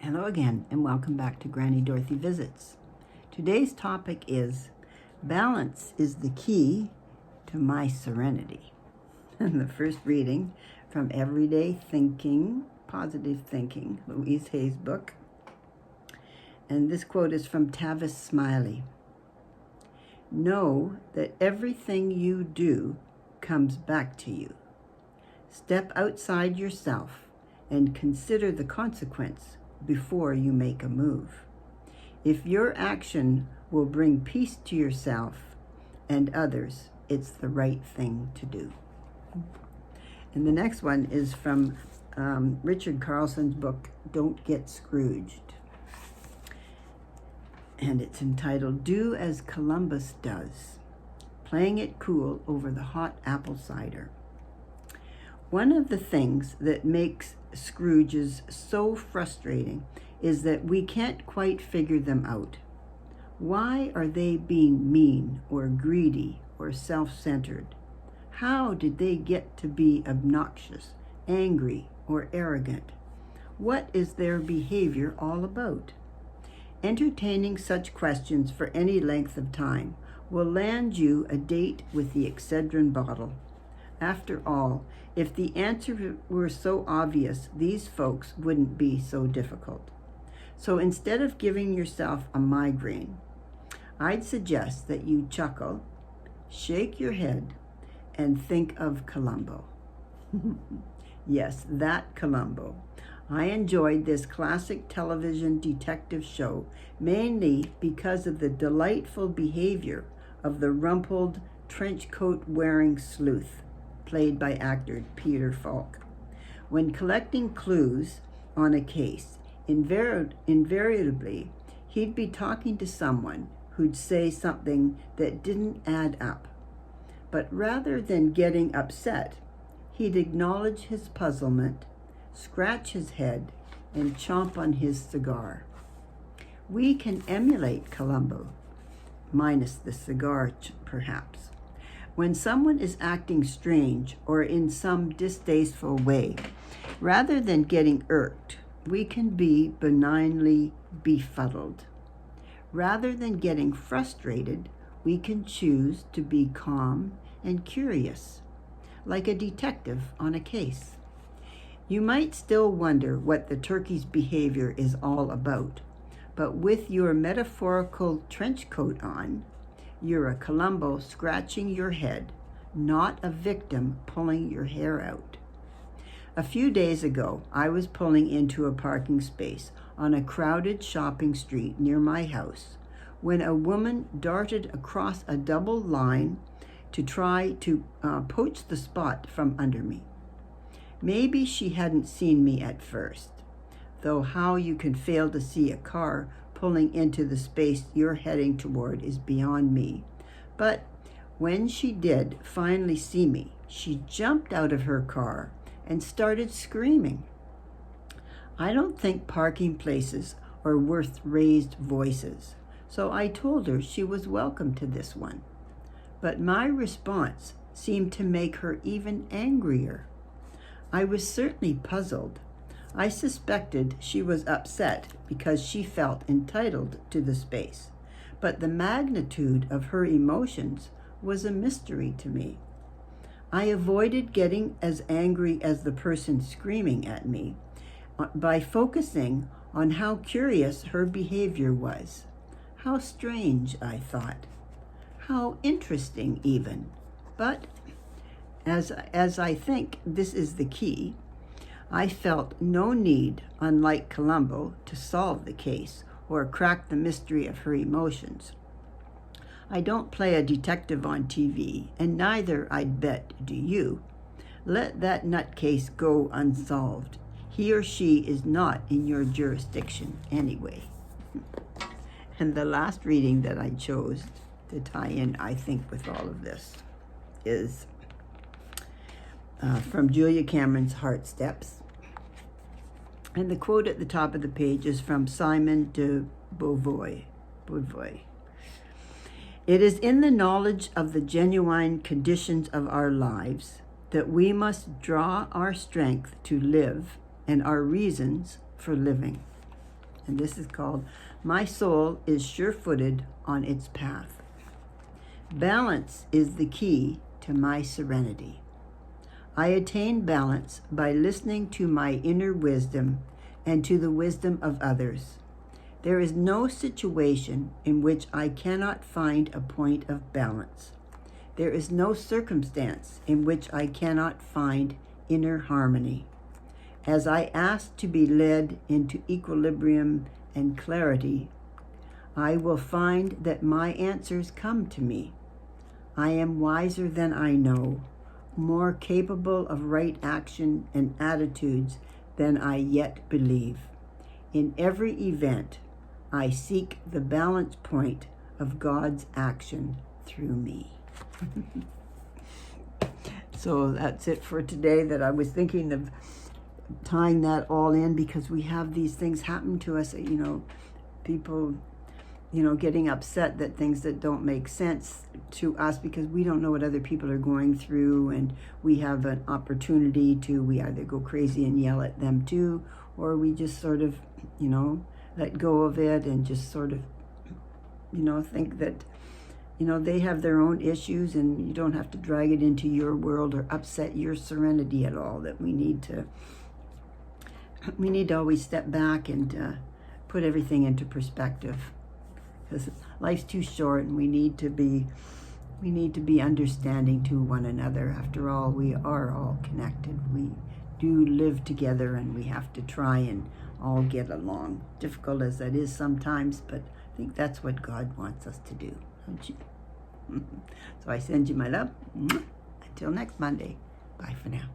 Hello again, and welcome back to Granny Dorothy Visits. Today's topic is balance is the key to my serenity. And the first reading from Everyday Thinking, Positive Thinking, Louise Hay's book. And this quote is from Tavis Smiley. Know that everything you do comes back to you. Step outside yourself and consider the consequence before you make a move. If your action will bring peace to yourself and others, it's the right thing to do. And the next one is from Richard Carlson's book, Don't Get Scrooged. And it's entitled, Do as Columbus Does, Playing It Cool Over the Hot Apple Cider. One of the things that makes Scrooges so frustrating is that we can't quite figure them out. Why are they being mean or greedy or self-centered? How did they get to be obnoxious, angry, or arrogant? What is their behavior all about? Entertaining such questions for any length of time will land you a date with the Excedrin bottle. After all, if the answer were so obvious, these folks wouldn't be so difficult. So instead of giving yourself a migraine, I'd suggest that you chuckle, shake your head, and think of Columbo. Yes, that Columbo. I enjoyed this classic television detective show mainly because of the delightful behavior of the rumpled trench coat wearing sleuth, played by actor Peter Falk. When collecting clues on a case, invariably, he'd be talking to someone who'd say something that didn't add up. But rather than getting upset, he'd acknowledge his puzzlement, scratch his head, and chomp on his cigar. We can emulate Columbo, minus the cigar, perhaps. When someone is acting strange or in some distasteful way, rather than getting irked, we can be benignly befuddled. Rather than getting frustrated, we can choose to be calm and curious, like a detective on a case. You might still wonder what the turkey's behavior is all about, but with your metaphorical trench coat on, you're a Columbo scratching your head, not a victim pulling your hair out. A few days ago, I was pulling into a parking space on a crowded shopping street near my house when a woman darted across a double line to try to poach the spot from under me. Maybe she hadn't seen me at first, though how you can fail to see a car pulling into the space you're heading toward is beyond me. But when she did finally see me, she jumped out of her car and started screaming. I don't think parking places are worth raised voices, so I told her she was welcome to this one. But my response seemed to make her even angrier. I was certainly puzzled. I suspected she was upset because she felt entitled to the space, but the magnitude of her emotions was a mystery to me. I avoided getting as angry as the person screaming at me by focusing on how curious her behavior was. How strange, I thought. How interesting even. But as I think this is the key, I felt no need, unlike Columbo, to solve the case or crack the mystery of her emotions. I don't play a detective on TV, and neither, I'd bet, do you. Let that nutcase go unsolved. He or she is not in your jurisdiction anyway. And the last reading that I chose to tie in, I think, with all of this is from Julia Cameron's Heart Steps. And the quote at the top of the page is from Simon de Beauvoir. It is in the knowledge of the genuine conditions of our lives that we must draw our strength to live and our reasons for living. And this is called, My Soul is Sure-Footed on Its Path. Balance is the key to my serenity. I attain balance by listening to my inner wisdom and to the wisdom of others. There is no situation in which I cannot find a point of balance. There is no circumstance in which I cannot find inner harmony. As I ask to be led into equilibrium and clarity, I will find that my answers come to me. I am wiser than I know, more capable of right action and attitudes than I yet believe. In every event, I seek the balance point of God's action through me. So that's it for today, that I was thinking of tying that all in, because we have these things happen to us, people, getting upset that things that don't make sense to us because we don't know what other people are going through, and we have an opportunity to, we either go crazy and yell at them too, or we just sort of, let go of it and just sort of, think that, they have their own issues and you don't have to drag it into your world or upset your serenity at all. That we need to always step back and put everything into perspective, because life's too short, and we need to be understanding to one another. After all, we are all connected. We do live together, and we have to try and all get along, difficult as that is sometimes, but I think that's what God wants us to do, don't you? So I send you my love. Until next Monday. Bye for now.